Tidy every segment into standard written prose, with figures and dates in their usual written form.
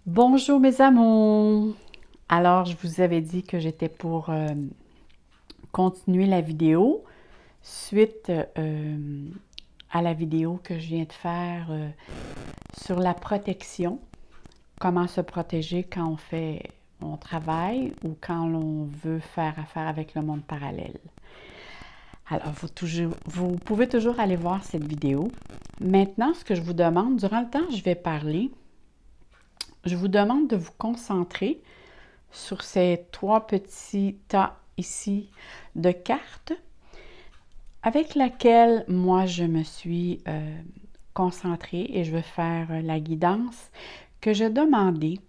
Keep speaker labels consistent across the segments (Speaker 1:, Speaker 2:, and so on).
Speaker 1: Bonjour mes amours! Alors, je vous avais dit que j'étais pour continuer la vidéo suite à la vidéo que je viens de faire sur la protection. Comment se protéger quand on travaille ou quand l'on veut faire affaire avec le monde parallèle. Alors, vous pouvez toujours aller voir cette vidéo. Maintenant, ce que je vous demande, durant le temps que je vais parler, je vous demande de vous concentrer sur ces trois petits tas ici de cartes avec laquelle moi je me suis concentrée et je vais faire la guidance que j'ai demandé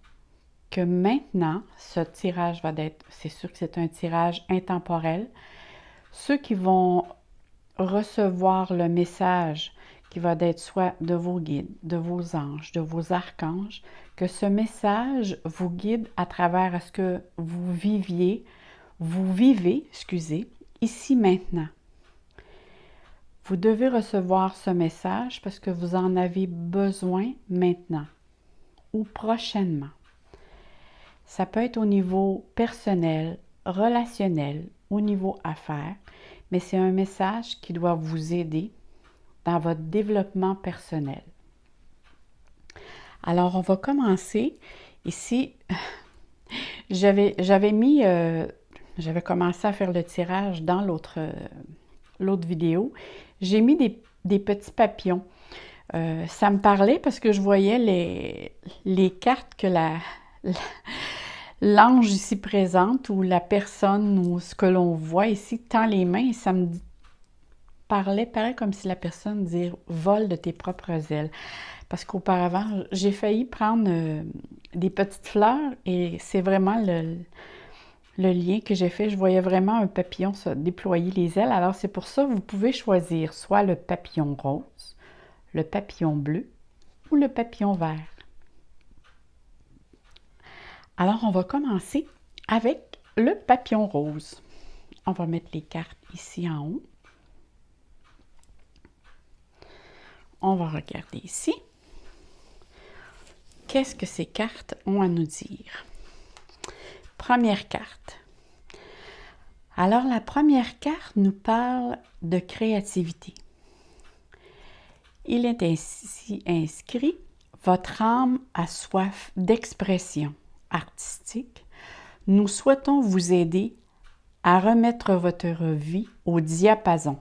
Speaker 1: que maintenant ce tirage va être, c'est sûr que c'est un tirage intemporel. Ceux qui vont recevoir le message qui va être soit de vos guides, de vos anges, de vos archanges, que ce message vous guide à travers ce que vous vivez, ici maintenant. Vous devez recevoir ce message parce que vous en avez besoin maintenant ou prochainement. Ça peut être au niveau personnel, relationnel, au niveau affaires, mais c'est un message qui doit vous aider dans votre développement personnel. Alors, on va commencer. Ici, j'avais commencé à faire le tirage dans l'autre vidéo. J'ai mis des petits papillons. Ça me parlait parce que je voyais les cartes que l'ange ici présente ou la personne ou ce que l'on voit ici tend les mains et ça me parlait pareil comme si la personne disait « vole de tes propres ailes ». Parce qu'auparavant, j'ai failli prendre des petites fleurs et c'est vraiment le lien que j'ai fait. Je voyais vraiment un papillon se déployer les ailes. Alors, c'est pour ça que vous pouvez choisir soit le papillon rose, le papillon bleu ou le papillon vert. Alors, on va commencer avec le papillon rose. On va mettre les cartes ici en haut. On va regarder ici. Qu'est-ce que ces cartes ont à nous dire? Première carte. Alors, la première carte nous parle de créativité. Il est ainsi inscrit « Votre âme a soif d'expression artistique. Nous souhaitons vous aider à remettre votre vie au diapason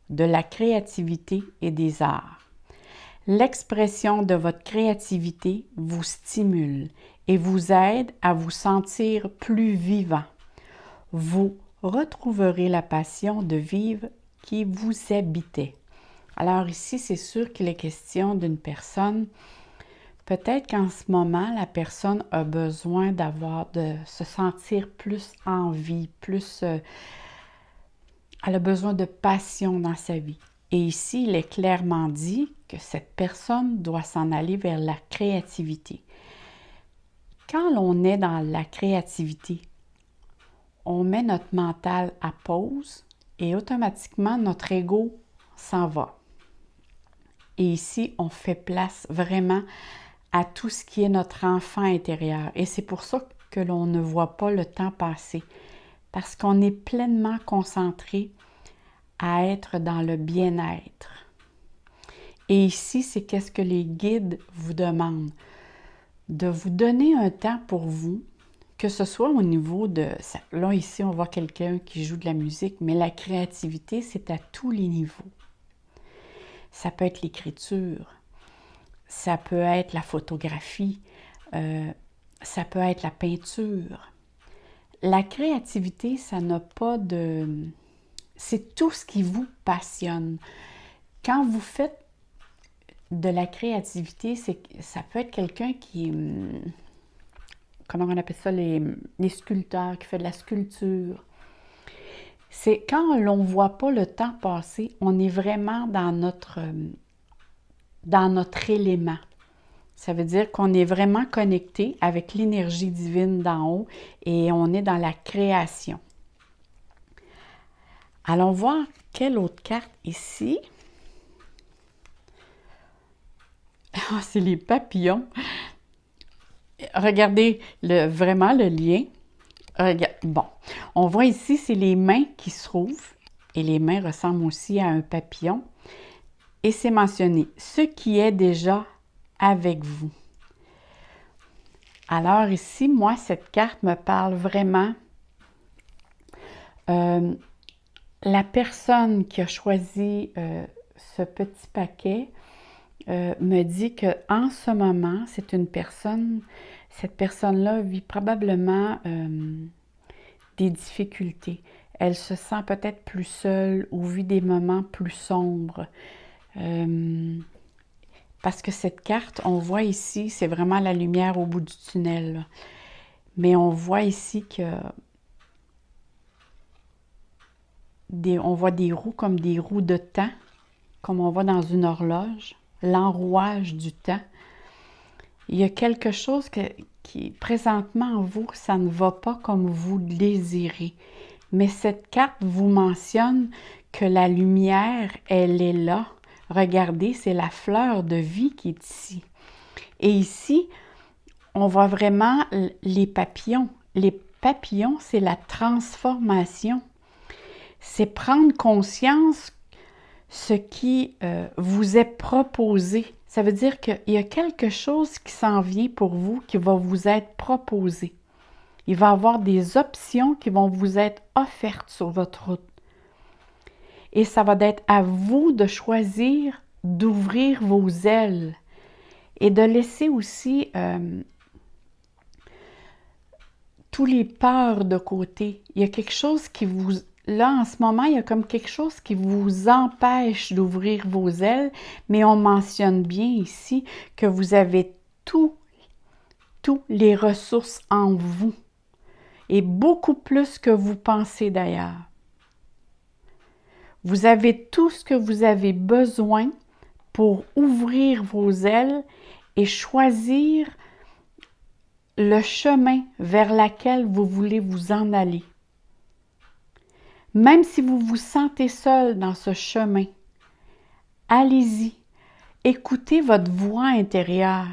Speaker 1: de la créativité et des arts. L'expression de votre créativité vous stimule et vous aide à vous sentir plus vivant. Vous retrouverez la passion de vivre qui vous habitait. » Alors ici, c'est sûr qu'il est question d'une personne. Peut-être qu'en ce moment, la personne a besoin de se sentir plus en vie, elle a besoin de passion dans sa vie. Et ici, il est clairement dit que cette personne doit s'en aller vers la créativité. Quand l'on est dans la créativité, on met notre mental à pause et automatiquement notre ego s'en va. Et ici, on fait place vraiment à tout ce qui est notre enfant intérieur. Et c'est pour ça que l'on ne voit pas le temps passer, parce qu'on est pleinement concentré à être dans le bien-être. Et ici, c'est qu'est-ce que les guides vous demandent? De vous donner un temps pour vous, que ce soit au niveau de... Là, ici, on voit quelqu'un qui joue de la musique, mais la créativité, c'est à tous les niveaux. Ça peut être l'écriture, ça peut être la photographie, ça peut être la peinture. La créativité, ça n'a pas de... C'est tout ce qui vous passionne. Quand vous faites de la créativité, ça peut être quelqu'un qui... Comment on appelle ça? Les sculpteurs, qui fait de la sculpture. C'est quand l'on ne voit pas le temps passer, on est vraiment dans notre élément. Ça veut dire qu'on est vraiment connecté avec l'énergie divine d'en haut et on est dans la création. Allons voir quelle autre carte ici. Ah, c'est les papillons. regardez vraiment le lien. Bon, on voit ici, c'est les mains qui se trouvent. Et les mains ressemblent aussi à un papillon. Et c'est mentionné, ce qui est déjà avec vous. Alors ici, moi, cette carte me parle vraiment. La personne qui a choisi ce petit paquet me dit qu'en ce moment, c'est une personne, cette personne-là vit probablement des difficultés. Elle se sent peut-être plus seule ou vit des moments plus sombres. Parce que cette carte, on voit ici, c'est vraiment la lumière au bout du tunnel. Là. Mais on voit ici que on voit des roues comme des roues de temps, comme on voit dans une horloge, l'enrouage du temps. Il y a quelque chose qui, présentement en vous, ça ne va pas comme vous le désirez. Mais cette carte vous mentionne que la lumière, elle est là. Regardez, c'est la fleur de vie qui est ici. Et ici, on voit vraiment les papillons. Les papillons, c'est la transformation. C'est prendre conscience ce qui vous est proposé. Ça veut dire qu'il y a quelque chose qui s'en vient pour vous, qui va vous être proposé. Il va y avoir des options qui vont vous être offertes sur votre route. Et ça va être à vous de choisir d'ouvrir vos ailes et de laisser aussi tous les peurs de côté. Il y a quelque chose qui vous... Là, en ce moment, il y a comme quelque chose qui vous empêche d'ouvrir vos ailes, mais on mentionne bien ici que vous avez toutes les ressources en vous, et beaucoup plus que vous pensez d'ailleurs. Vous avez tout ce que vous avez besoin pour ouvrir vos ailes et choisir le chemin vers lequel vous voulez vous en aller. Même si vous vous sentez seul dans ce chemin, allez-y, écoutez votre voix intérieure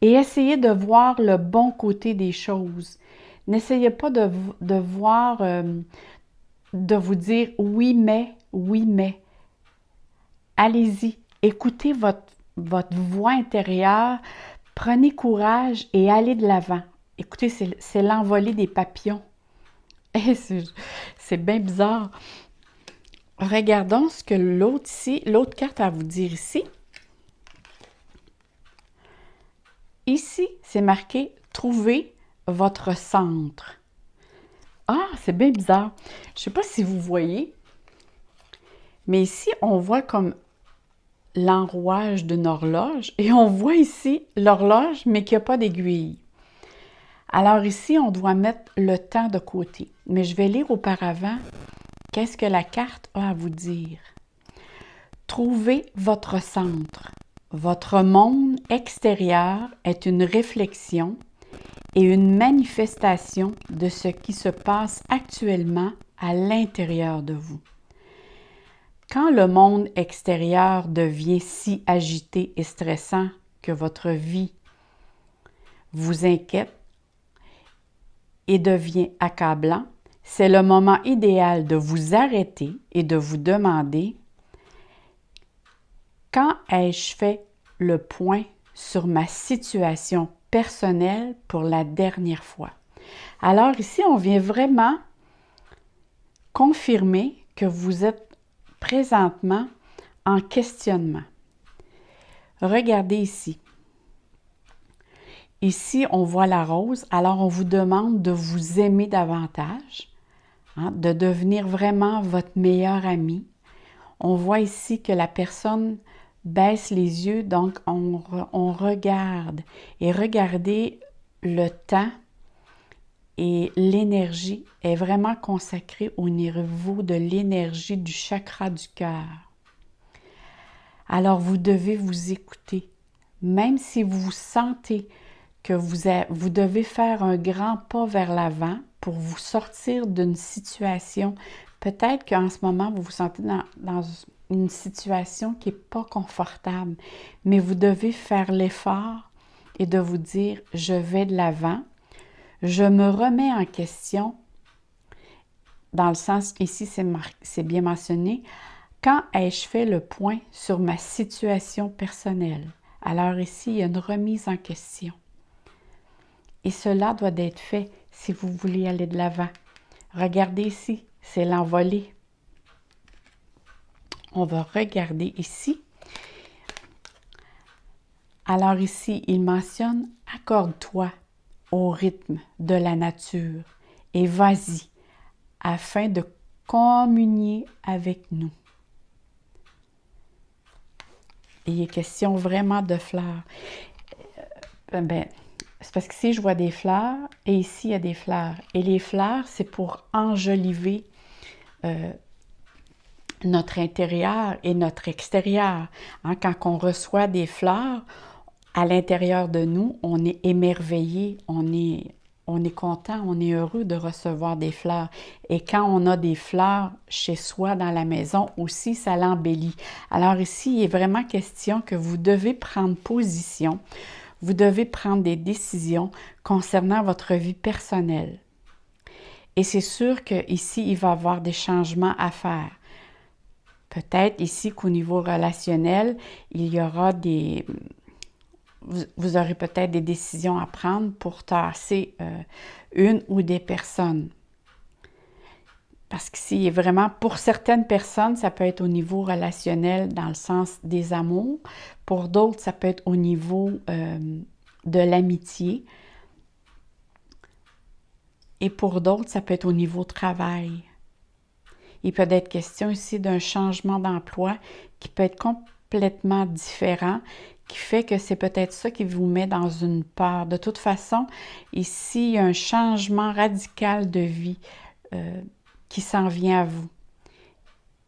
Speaker 1: et essayez de voir le bon côté des choses. N'essayez pas de voir, de vous dire oui, mais. Allez-y, écoutez votre voix intérieure, prenez courage et allez de l'avant. Écoutez, c'est l'envolée des papillons. C'est bien bizarre. Regardons ce que l'autre carte a à vous dire ici. Ici, c'est marqué « Trouvez votre centre ». Ah, c'est bien bizarre. Je ne sais pas si vous voyez, mais ici, on voit comme l'enrouage d'une horloge et on voit ici l'horloge, mais qu'il n'y a pas d'aiguille. Alors ici, on doit mettre le temps de côté. Mais je vais lire auparavant qu'est-ce que la carte a à vous dire. Trouvez votre centre. Votre monde extérieur est une réflexion et une manifestation de ce qui se passe actuellement à l'intérieur de vous. Quand le monde extérieur devient si agité et stressant que votre vie vous inquiète et devient accablant, c'est le moment idéal de vous arrêter et de vous demander « Quand ai-je fait le point sur ma situation personnelle pour la dernière fois? » Alors ici, on vient vraiment confirmer que vous êtes présentement en questionnement. Regardez ici. Ici, on voit la rose, alors on vous demande de vous aimer davantage, de devenir vraiment votre meilleur ami. On voit ici que la personne baisse les yeux, donc on regarde. Et regardez, le temps et l'énergie est vraiment consacrée au niveau de l'énergie du chakra du cœur. Alors, vous devez vous écouter, même si vous sentez que vous devez faire un grand pas vers l'avant pour vous sortir d'une situation. Peut-être qu'en ce moment, vous vous sentez dans une situation qui n'est pas confortable, mais vous devez faire l'effort et de vous dire « Je vais de l'avant, je me remets en question », dans le sens, ici c'est bien mentionné, « Quand ai-je fait le point sur ma situation personnelle? » Alors ici, il y a une remise en question. Et cela doit être fait si vous voulez aller de l'avant. Regardez ici, c'est l'envolée. On va regarder ici. Alors ici, il mentionne « Accorde-toi au rythme de la nature et vas-y afin de communier avec nous. » Et il est question vraiment de fleurs. C'est parce que ici, je vois des fleurs et ici, il y a des fleurs. Et les fleurs, c'est pour enjoliver notre intérieur et notre extérieur. Hein, quand on reçoit des fleurs, à l'intérieur de nous, on est émerveillé, on est content, on est heureux de recevoir des fleurs. Et quand on a des fleurs chez soi, dans la maison, aussi, ça l'embellit. Alors ici, il est vraiment question que vous devez prendre position, vous devez prendre des décisions concernant votre vie personnelle. Et c'est sûr qu'ici, il va y avoir des changements à faire. Peut-être ici qu'au niveau relationnel, il y aura vous aurez peut-être des décisions à prendre pour tasser une ou des personnes. Parce qu'ici, il est vraiment, pour certaines personnes, ça peut être au niveau relationnel dans le sens des amours. Pour d'autres, ça peut être au niveau de l'amitié. Et pour d'autres, ça peut être au niveau travail. Il peut être question ici d'un changement d'emploi qui peut être complètement différent, qui fait que c'est peut-être ça qui vous met dans une peur. De toute façon, ici, il y a un changement radical de vie qui s'en vient à vous.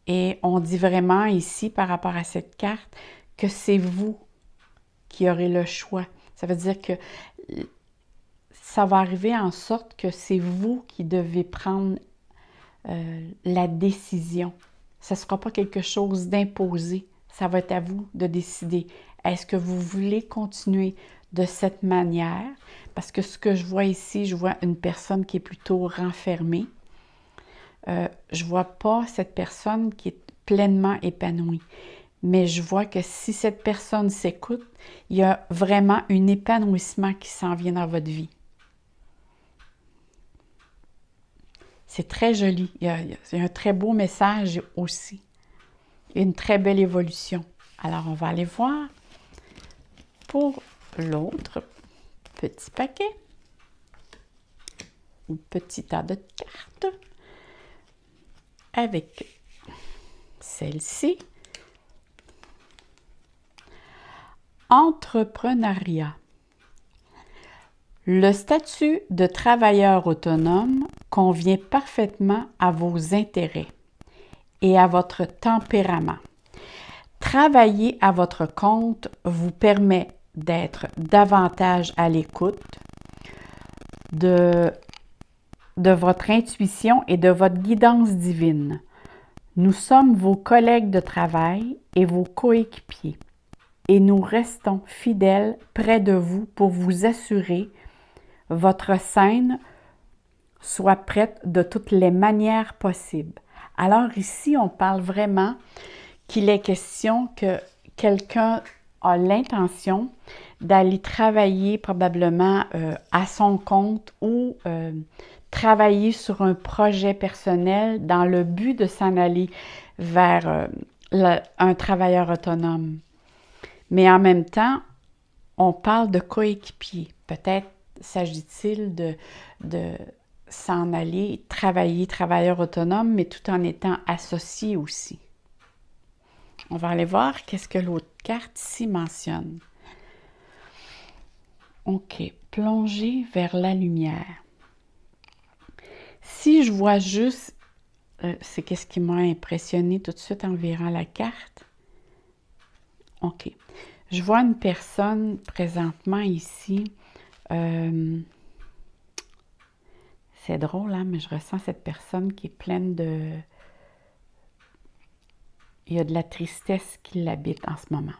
Speaker 1: Et on dit vraiment ici, par rapport à cette carte, que c'est vous qui aurez le choix. Ça veut dire que ça va arriver en sorte que c'est vous qui devez prendre la décision. Ce ne sera pas quelque chose d'imposé. Ça va être à vous de décider. Est-ce que vous voulez continuer de cette manière? Parce que ce que je vois ici, je vois une personne qui est plutôt renfermée. Je ne vois pas cette personne qui est pleinement épanouie. Mais je vois que si cette personne s'écoute, il y a vraiment un épanouissement qui s'en vient dans votre vie. C'est très joli. Il y a un très beau message aussi. Une très belle évolution. Alors, on va aller voir pour l'autre petit paquet. Un petit tas de cartes. Avec celle-ci. Entrepreneuriat. Le statut de travailleur autonome convient parfaitement à vos intérêts et à votre tempérament. Travailler à votre compte vous permet d'être davantage à l'écoute de votre intuition et de votre guidance divine. Nous sommes vos collègues de travail et vos coéquipiers et nous restons fidèles près de vous pour vous assurer votre scène soit prête de toutes les manières possibles. Alors ici, on parle vraiment qu'il est question que quelqu'un a l'intention d'aller travailler probablement à son compte ou travailler sur un projet personnel dans le but de s'en aller vers un travailleur autonome. Mais en même temps, on parle de coéquipier. Peut-être s'agit-il de s'en aller travailler, travailleur autonome, mais tout en étant associé aussi. On va aller voir qu'est-ce que l'autre carte ici mentionne. OK. Plonger vers la lumière. Si je vois juste, c'est qu'est-ce qui m'a impressionné tout de suite en verrant la carte. OK. Je vois une personne présentement ici. C'est drôle, hein, mais je ressens cette personne qui est pleine de... Il y a de la tristesse qui l'habite en ce moment.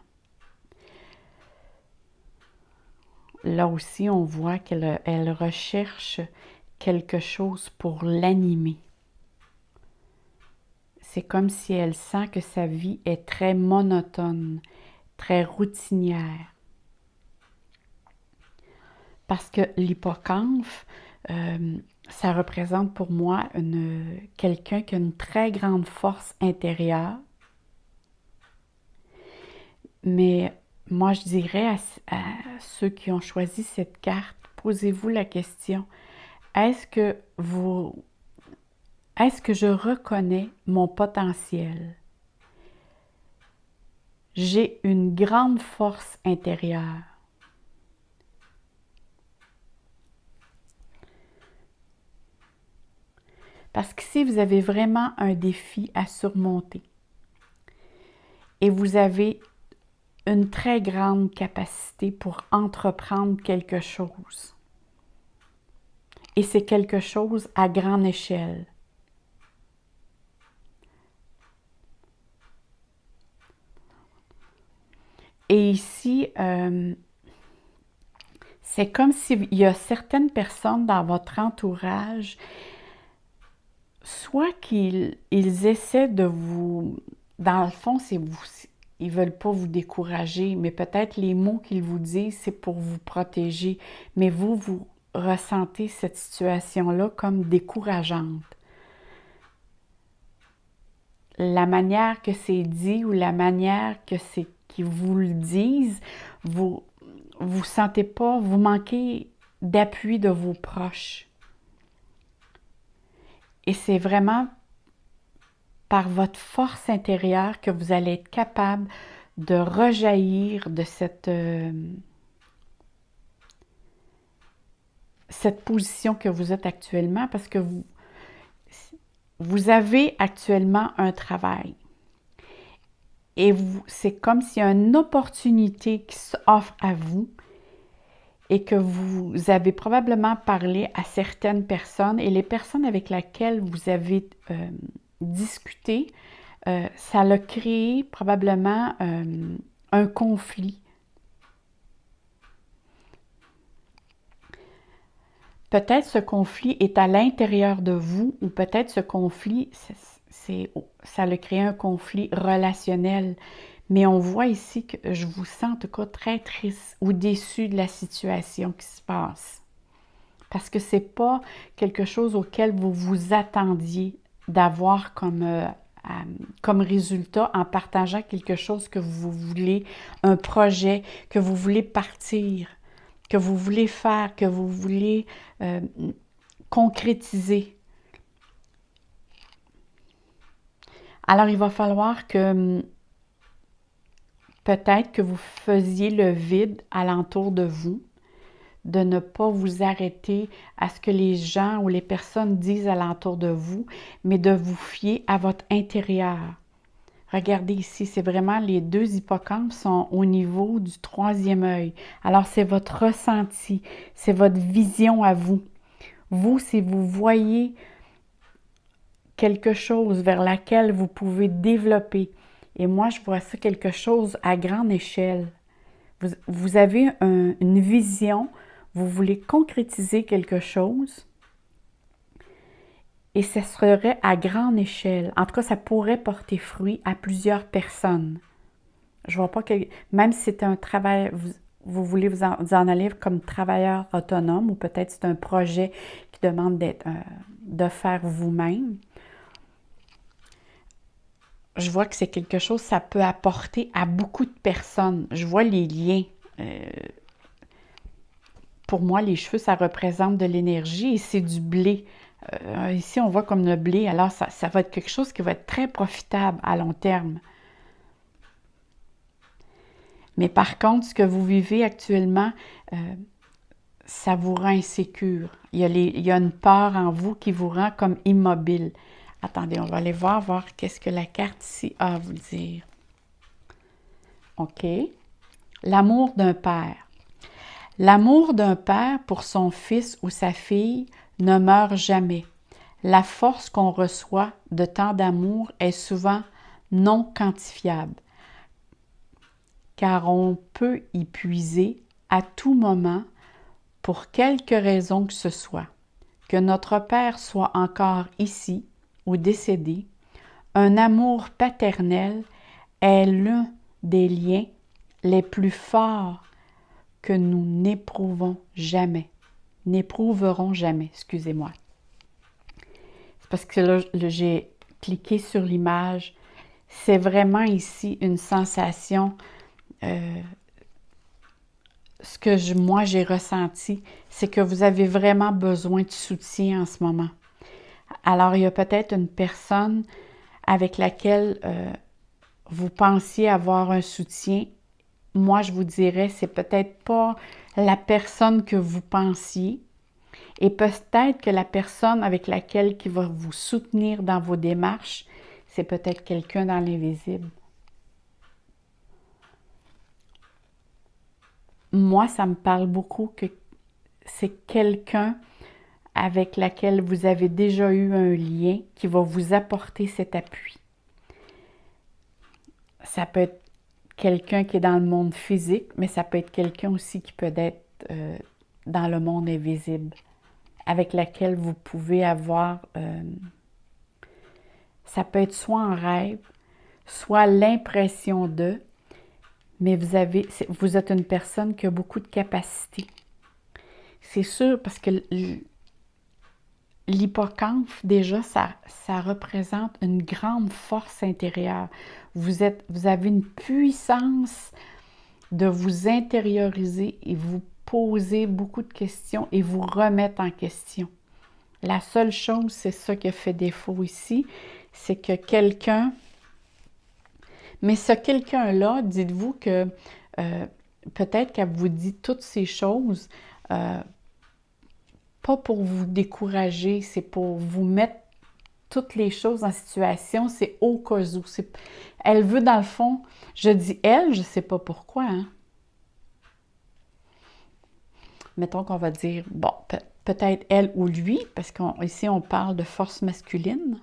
Speaker 1: là aussi, on voit qu'elle recherche quelque chose pour l'animer. C'est comme si elle sent que sa vie est très monotone, très routinière. Parce que l'hippocampe, ça représente pour moi quelqu'un qui a une très grande force intérieure. Mais moi, je dirais à ceux qui ont choisi cette carte, posez-vous la question, est-ce que je reconnais mon potentiel? J'ai une grande force intérieure. Parce que si vous avez vraiment un défi à surmonter et vous avez une très grande capacité pour entreprendre quelque chose, et c'est quelque chose à grande échelle, et ici, c'est comme s'il y a certaines personnes dans votre entourage, soit qu'ils essaient de vous... Dans le fond, ils ne veulent pas vous décourager, mais peut-être les mots qu'ils vous disent, c'est pour vous protéger. Mais vous ressentez cette situation-là comme décourageante. La manière que c'est dit ou la manière qu'ils vous le disent, vous sentez pas, vous manquez d'appui de vos proches. Et c'est vraiment par votre force intérieure que vous allez être capable de rejaillir de cette position que vous êtes actuellement, parce que vous avez actuellement un travail. Et c'est comme s'il y a une opportunité qui s'offre à vous et que vous avez probablement parlé à certaines personnes, et les personnes avec lesquelles vous avez discuté, ça a créé probablement un conflit. Peut-être ce conflit est à l'intérieur de vous, ou peut-être ce conflit, ça a créé un conflit relationnel. Mais on voit ici que je vous sens en tout cas très triste ou déçu de la situation qui se passe. Parce que ce n'est pas quelque chose auquel vous vous attendiez d'avoir comme résultat en partageant quelque chose que vous voulez, un projet, que vous voulez partir, que vous voulez faire, que vous voulez concrétiser. Alors, il va falloir que peut-être que vous faisiez le vide alentour de vous, de ne pas vous arrêter à ce que les gens ou les personnes disent alentour de vous, mais de vous fier à votre intérieur. Regardez ici, c'est vraiment les deux hippocampes sont au niveau du troisième œil. Alors, c'est votre ressenti, c'est votre vision à vous. Vous, si vous voyez quelque chose vers laquelle vous pouvez développer, et moi, je vois ça quelque chose à grande échelle. Vous avez une vision, vous voulez concrétiser quelque chose, et ce serait à grande échelle. En tout cas, ça pourrait porter fruit à plusieurs personnes. Je vois pas que, même si c'est un travail, vous voulez vous en aller comme travailleur autonome, ou peut-être c'est un projet qui demande de faire vous-même. Je vois que c'est quelque chose, ça peut apporter à beaucoup de personnes. Je vois les liens. Pour moi, les cheveux, ça représente de l'énergie et c'est du blé. Ici, on voit comme le blé. Alors, ça va être quelque chose qui va être très profitable à long terme. Mais par contre, ce que vous vivez actuellement, ça vous rend insécure. Il y a une peur en vous qui vous rend comme immobile. Attendez, on va aller voir qu'est-ce que la carte ici a à vous dire. OK. L'amour d'un père. L'amour d'un père pour son fils ou sa fille ne meurt jamais. La force qu'on reçoit de tant d'amour est souvent non quantifiable, car on peut y puiser à tout moment pour quelque raison que ce soit, que notre Père soit encore ici ou décédé, un amour paternel est l'un des liens les plus forts que nous n'éprouverons jamais, excusez-moi. C'est parce que là, j'ai cliqué sur l'image. C'est vraiment ici une sensation, ce que moi j'ai ressenti, c'est que vous avez vraiment besoin de soutien en ce moment. Alors, il y a peut-être une personne avec laquelle vous pensiez avoir un soutien. Moi, je vous dirais, c'est peut-être pas la personne que vous pensiez. Et peut-être que la personne avec laquelle qui va vous soutenir dans vos démarches, c'est peut-être quelqu'un dans l'invisible. Moi, ça me parle beaucoup que c'est quelqu'un avec laquelle vous avez déjà eu un lien qui va vous apporter cet appui. Ça peut être quelqu'un qui est dans le monde physique, mais ça peut être quelqu'un aussi qui peut être dans le monde invisible, avec laquelle vous pouvez avoir, ça peut être soit en rêve, soit l'impression de, mais vous êtes une personne qui a beaucoup de capacités. C'est sûr, parce que l'hippocampe, déjà, ça représente une grande force intérieure. Vous avez une puissance de vous intérioriser et vous poser beaucoup de questions et vous remettre en question. La seule chose, c'est ça qui a fait défaut ici, c'est que quelqu'un... Mais ce quelqu'un-là, dites-vous que peut-être qu'elle vous dit toutes ces choses, pas pour vous décourager, c'est pour vous mettre toutes les choses en situation, c'est au cas où. Elle veut, dans le fond, je dis elle, je ne sais pas pourquoi, hein. Mettons qu'on va dire, bon, peut-être elle ou lui, parce qu'ici on parle de force masculine.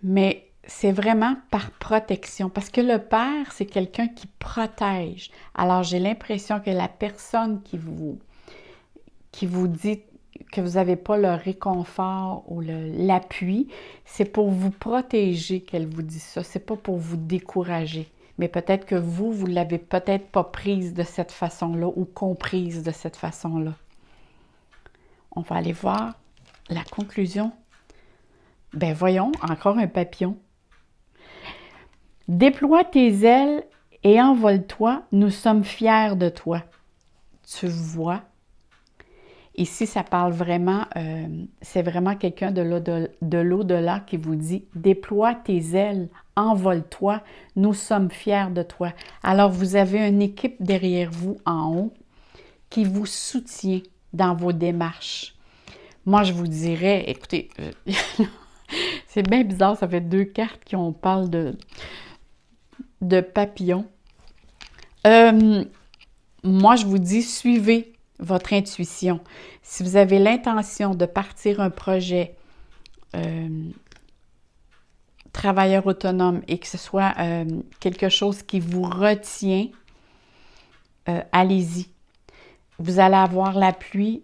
Speaker 1: Mais c'est vraiment par protection, parce que le père, c'est quelqu'un qui protège. Alors, j'ai l'impression que la personne qui vous dit que vous n'avez pas le réconfort ou l'appui, c'est pour vous protéger qu'elle vous dit ça. C'est pas pour vous décourager. Mais peut-être que vous ne l'avez peut-être pas prise de cette façon-là ou comprise de cette façon-là. On va aller voir la conclusion. Ben voyons, encore un papillon. Déploie tes ailes et envole-toi, nous sommes fiers de toi. Tu vois? Ici, ça parle vraiment, c'est vraiment quelqu'un de l'au-delà qui vous dit « Déploie tes ailes, envole-toi, nous sommes fiers de toi. » Alors, vous avez une équipe derrière vous en haut qui vous soutient dans vos démarches. Moi, je vous dirais, écoutez, c'est bien bizarre, ça fait 2 cartes qui on parle de papillons. Moi, je vous dis, suivez votre intuition. Si vous avez l'intention de partir un projet travailleur autonome et que ce soit quelque chose qui vous retient, allez-y. Vous allez avoir l'appui,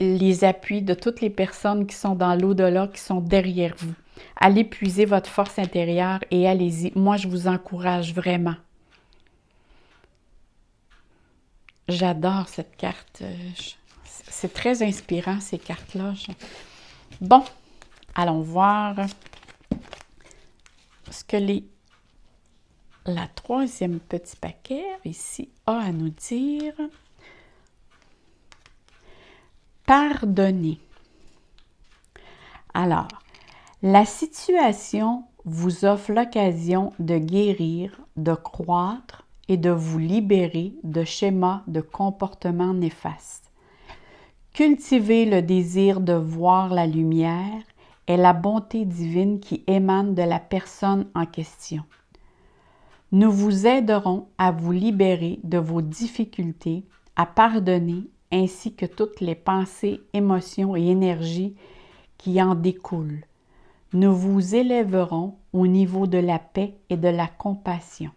Speaker 1: les appuis de toutes les personnes qui sont dans l'au-delà, qui sont derrière vous. Allez puiser votre force intérieure et allez-y. Moi, je vous encourage vraiment. J'adore cette carte. C'est très inspirant, ces cartes-là. Bon, allons voir ce que la 3e petit paquet ici a à nous dire. Pardonnez. Alors, la situation vous offre l'occasion de guérir, de croître et de vous libérer de schémas de comportement néfastes. Cultivez le désir de voir la lumière et la bonté divine qui émane de la personne en question. Nous vous aiderons à vous libérer de vos difficultés, à pardonner, ainsi que toutes les pensées, émotions et énergies qui en découlent. Nous vous élèverons au niveau de la paix et de la compassion.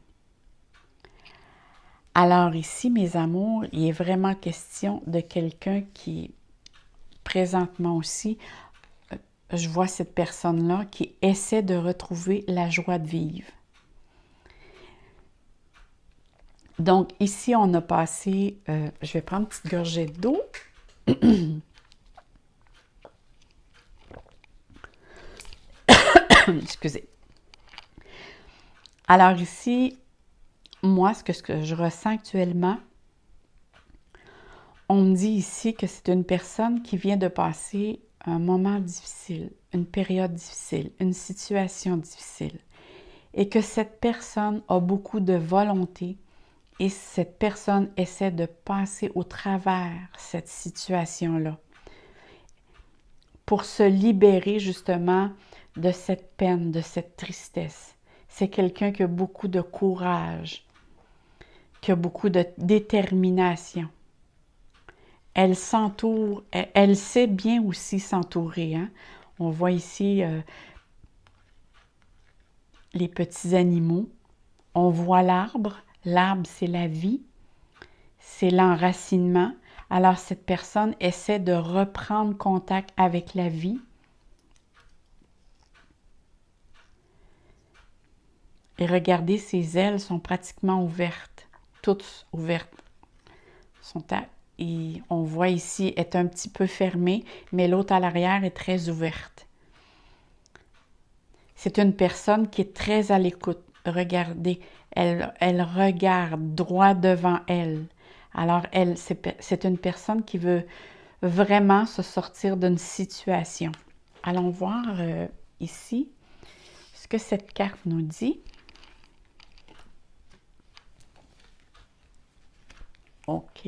Speaker 1: Alors ici, mes amours, il est vraiment question de quelqu'un qui, présentement aussi, je vois cette personne-là qui essaie de retrouver la joie de vivre. Donc ici, on a passé, je vais prendre une petite gorgée d'eau. Excusez. Alors ici, moi, ce que je ressens actuellement, on me dit ici que c'est une personne qui vient de passer un moment difficile, une période difficile, une situation difficile, et que cette personne a beaucoup de volonté et cette personne essaie de passer au travers cette situation-là pour se libérer justement de cette peine, de cette tristesse. C'est quelqu'un qui a beaucoup de courage, qui a beaucoup de détermination. Elle s'entoure, elle sait bien aussi s'entourer. Hein? On voit ici les petits animaux. On voit l'arbre. L'arbre, c'est la vie. C'est l'enracinement. Alors, cette personne essaie de reprendre contact avec la vie. Et regardez, ses ailes sont pratiquement ouvertes. Toutes ouvertes. Et on voit ici, est un petit peu fermée, mais l'autre à l'arrière est très ouverte. C'est une personne qui est très à l'écoute. Regardez, elle regarde droit devant elle. Alors, c'est une personne qui veut vraiment se sortir d'une situation. Allons voir ici ce que cette carte nous dit. OK.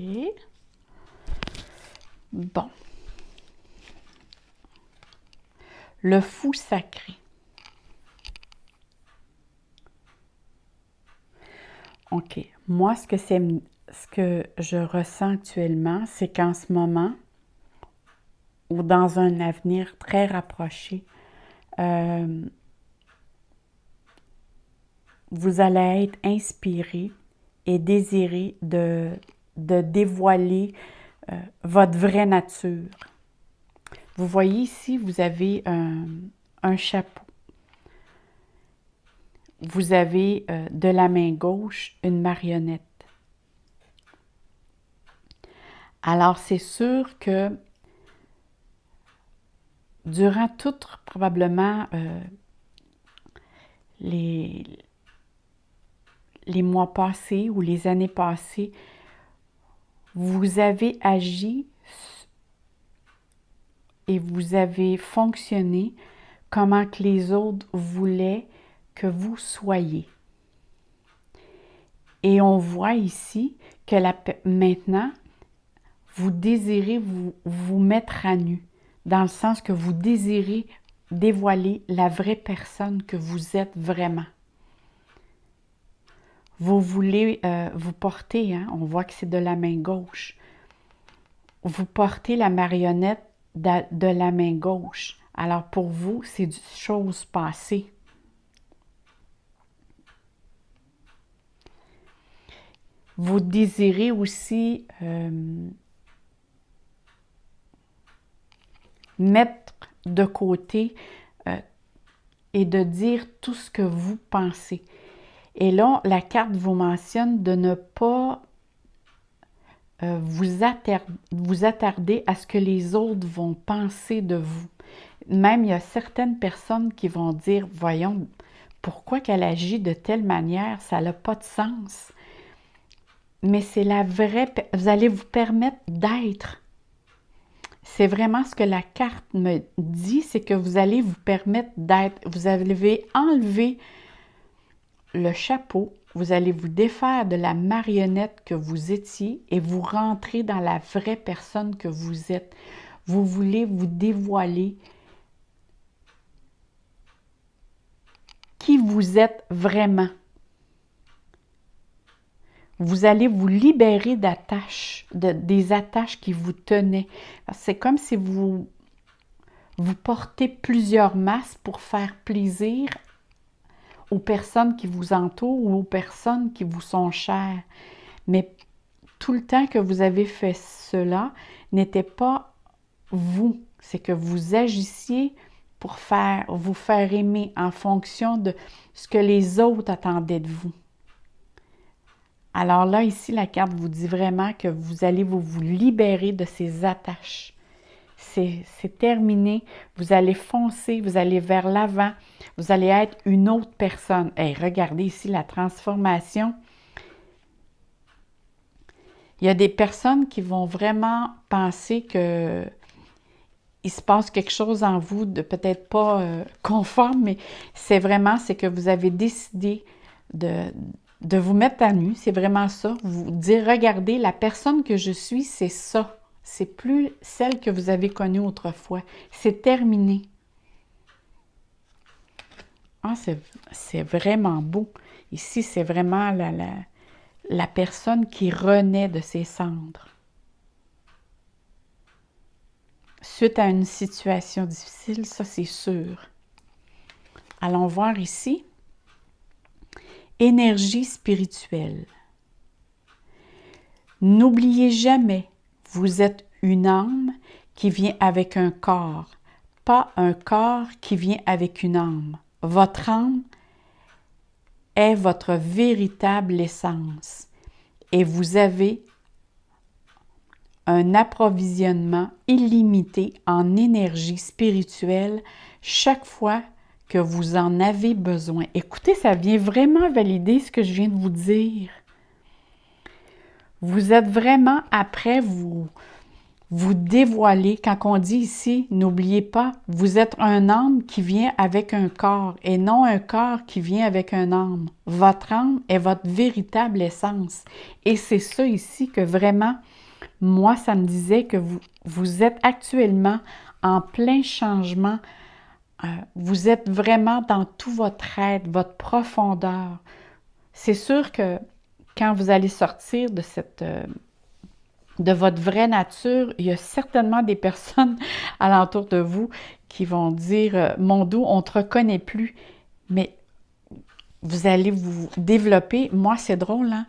Speaker 1: Bon. Le fou sacré. OK. Moi, ce que je ressens actuellement, c'est qu'en ce moment, ou dans un avenir très rapproché, vous allez être inspiré et désiré de dévoiler votre vraie nature. Vous voyez ici, vous avez un chapeau. Vous avez de la main gauche une marionnette. Alors, c'est sûr que durant probablement les mois passés ou les années passées, vous avez agi et vous avez fonctionné comment que les autres voulaient que vous soyez. Et on voit ici que maintenant, vous désirez vous mettre à nu, dans le sens que vous désirez dévoiler la vraie personne que vous êtes vraiment. Vous voulez vous porter, hein, on voit que c'est de la main gauche. Vous portez la marionnette de la main gauche. Alors pour vous, c'est des choses passées. Vous désirez aussi mettre de côté et de dire tout ce que vous pensez. Et là, la carte vous mentionne de ne pas vous attarder à ce que les autres vont penser de vous. Même, il y a certaines personnes qui vont dire, voyons, pourquoi qu'elle agit de telle manière, ça n'a pas de sens. Mais c'est la vraie, vous allez vous permettre d'être. C'est vraiment ce que la carte me dit, c'est que vous allez vous permettre d'être. Vous allez enlever le chapeau, vous allez vous défaire de la marionnette que vous étiez et vous rentrer dans la vraie personne que vous êtes. Vous voulez vous dévoiler qui vous êtes vraiment. Vous allez vous libérer d'attaches, des attaches qui vous tenaient. C'est comme si vous portez plusieurs masques pour faire plaisir aux personnes qui vous entourent ou aux personnes qui vous sont chères. mais tout le temps que vous avez fait cela n'était pas vous. C'est que vous agissiez pour vous faire aimer en fonction de ce que les autres attendaient de vous. Alors là, ici, la carte vous dit vraiment que vous allez vous libérer de ces attaches. C'est terminé. Vous allez foncer, vous allez vers l'avant. Vous allez être une autre personne. Hey, regardez ici la transformation. Il y a des personnes qui vont vraiment penser que il se passe quelque chose en vous de peut-être pas conforme, mais c'est que vous avez décidé de vous mettre à nu, c'est vraiment ça. Vous dire, regardez, la personne que je suis, c'est ça. C'est plus celle que vous avez connue autrefois. C'est terminé. Ah, c'est vraiment beau. Ici, c'est vraiment la personne qui renaît de ses cendres. Suite à une situation difficile, ça c'est sûr. Allons voir ici. Énergie spirituelle. N'oubliez jamais, vous êtes une âme qui vient avec un corps, pas un corps qui vient avec une âme. Votre âme est votre véritable essence et vous avez un approvisionnement illimité en énergie spirituelle chaque fois que vous en avez besoin. Écoutez, ça vient vraiment valider ce que je viens de vous dire. Vous êtes vraiment après vous dévoiler. Quand on dit ici, n'oubliez pas, vous êtes un âme qui vient avec un corps et non un corps qui vient avec un âme. Votre âme est votre véritable essence. Et c'est ça ici que vraiment, moi, ça me disait que vous êtes actuellement en plein changement. Vous êtes vraiment dans tout votre être, votre profondeur. C'est sûr que quand vous allez sortir de votre vraie nature, il y a certainement des personnes alentour de vous qui vont dire « Mon dos, on ne te reconnaît plus ». Mais vous allez vous développer. Moi, c'est drôle, hein?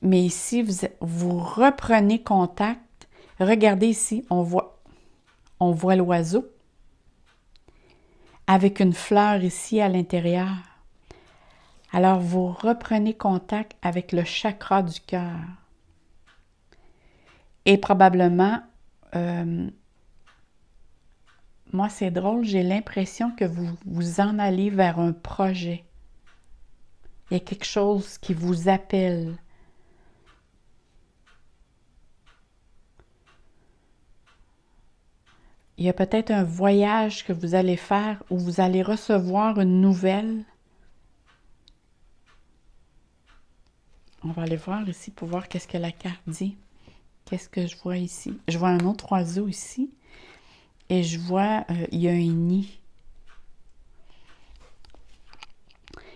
Speaker 1: Mais ici, vous reprenez contact. Regardez ici, on voit l'oiseau avec une fleur ici à l'intérieur. Alors, vous reprenez contact avec le chakra du cœur. Et probablement, moi, c'est drôle, j'ai l'impression que vous en allez vers un projet. Il y a quelque chose qui vous appelle. Il y a peut-être un voyage que vous allez faire où vous allez recevoir une nouvelle. On va aller voir ici pour voir qu'est-ce que la carte dit. Qu'est-ce que je vois ici? Je vois un autre oiseau ici et je vois, il y a un nid.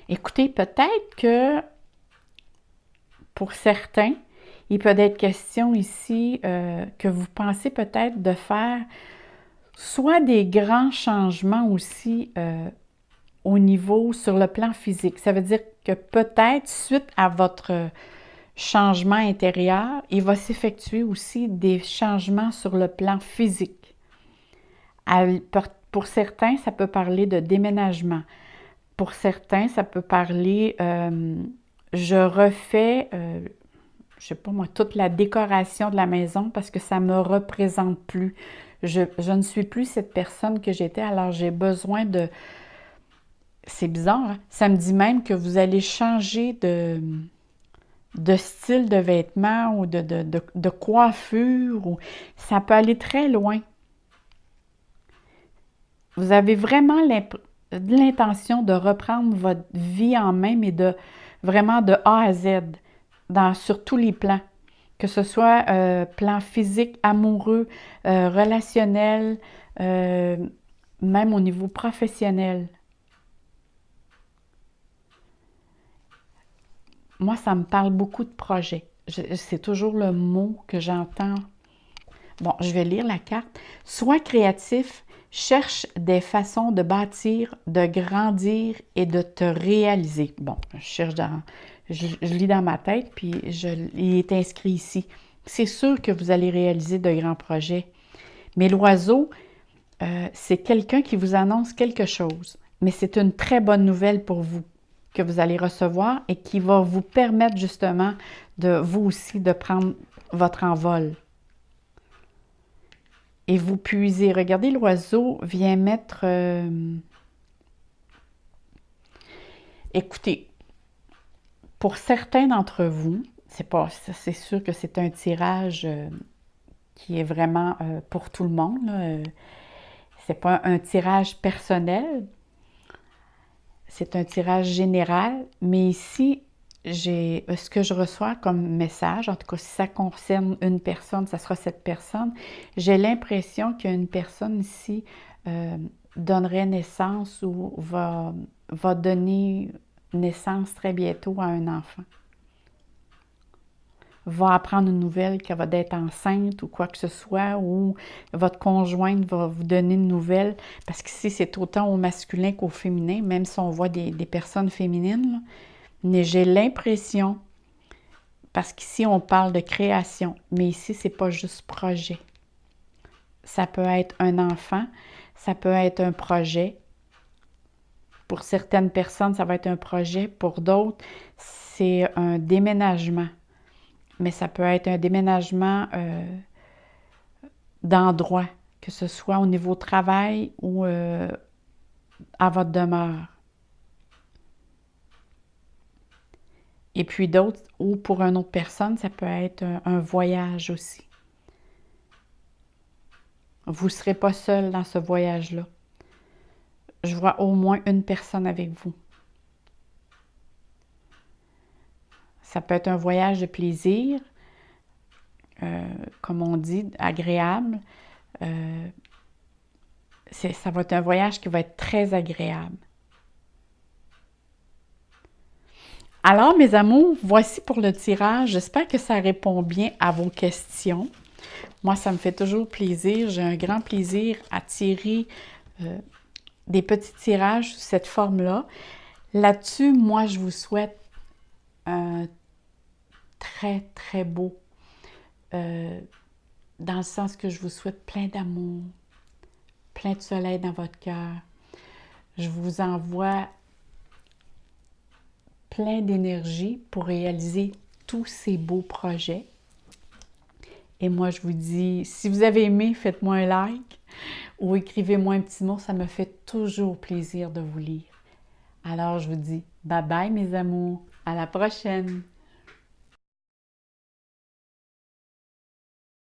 Speaker 1: Écoutez, peut-être que pour certains, il peut être question ici que vous pensez peut-être de faire soit des grands changements aussi au niveau sur le plan physique. Ça veut dire que peut-être suite à votre changement intérieur, il va s'effectuer aussi des changements sur le plan physique. Pour certains, ça peut parler de déménagement. Pour certains, ça peut parler, je refais, je sais pas moi, toute la décoration de la maison parce que ça ne me représente plus. Je ne suis plus cette personne que j'étais, alors j'ai besoin de... C'est bizarre, hein? Ça me dit même que vous allez changer de style de vêtements ou de coiffure. Ça peut aller très loin. Vous avez vraiment l'intention de reprendre votre vie en main, mais vraiment de A à Z, sur tous les plans. Que ce soit plan physique, amoureux, relationnel, même au niveau professionnel. Moi, ça me parle beaucoup de projets. C'est toujours le mot que j'entends. Bon, je vais lire la carte. Sois créatif, cherche des façons de bâtir, de grandir et de te réaliser. Bon, je je lis dans ma tête, puis il est inscrit ici. C'est sûr que vous allez réaliser de grands projets. Mais l'oiseau, c'est quelqu'un qui vous annonce quelque chose. Mais c'est une très bonne nouvelle pour vous que vous allez recevoir et qui va vous permettre justement de vous aussi de prendre votre envol. Et vous puisez. Regardez, l'oiseau vient mettre... Écoutez, pour certains d'entre vous, c'est sûr que c'est un tirage qui est vraiment pour tout le monde. Ce n'est pas un tirage personnel, c'est un tirage général. Mais ici, ce que je reçois comme message, en tout cas si ça concerne une personne, ça sera cette personne. J'ai l'impression qu'il y a une personne ici donnerait naissance ou va donner naissance très bientôt à un enfant. Va apprendre une nouvelle qu'elle va d'être enceinte ou quoi que ce soit, ou votre conjointe va vous donner une nouvelle, parce qu'ici, c'est autant au masculin qu'au féminin, même si on voit des personnes féminines. Là. Mais j'ai l'impression, parce qu'ici, on parle de création, mais ici, c'est pas juste projet. Ça peut être un enfant, ça peut être un projet. Pour certaines personnes, ça va être un projet. Pour d'autres, c'est un déménagement. Mais ça peut être un déménagement d'endroit, que ce soit au niveau travail ou à votre demeure. Et puis d'autres, ou pour une autre personne, ça peut être un voyage aussi. Vous ne serez pas seul dans ce voyage-là. Je vois au moins une personne avec vous. Ça peut être un voyage de plaisir, comme on dit, agréable. Ça va être un voyage qui va être très agréable. Alors, mes amours, voici pour le tirage. J'espère que ça répond bien à vos questions. Moi, ça me fait toujours plaisir. J'ai un grand plaisir à tirer des petits tirages sous cette forme-là. Là-dessus, moi, je vous souhaite un très, très beau, dans le sens que je vous souhaite plein d'amour, plein de soleil dans votre cœur. Je vous envoie plein d'énergie pour réaliser tous ces beaux projets. Et moi, je vous dis, si vous avez aimé, faites-moi un like ou écrivez-moi un petit mot, ça me fait toujours plaisir de vous lire. Alors, je vous dis bye bye mes amours, à la prochaine!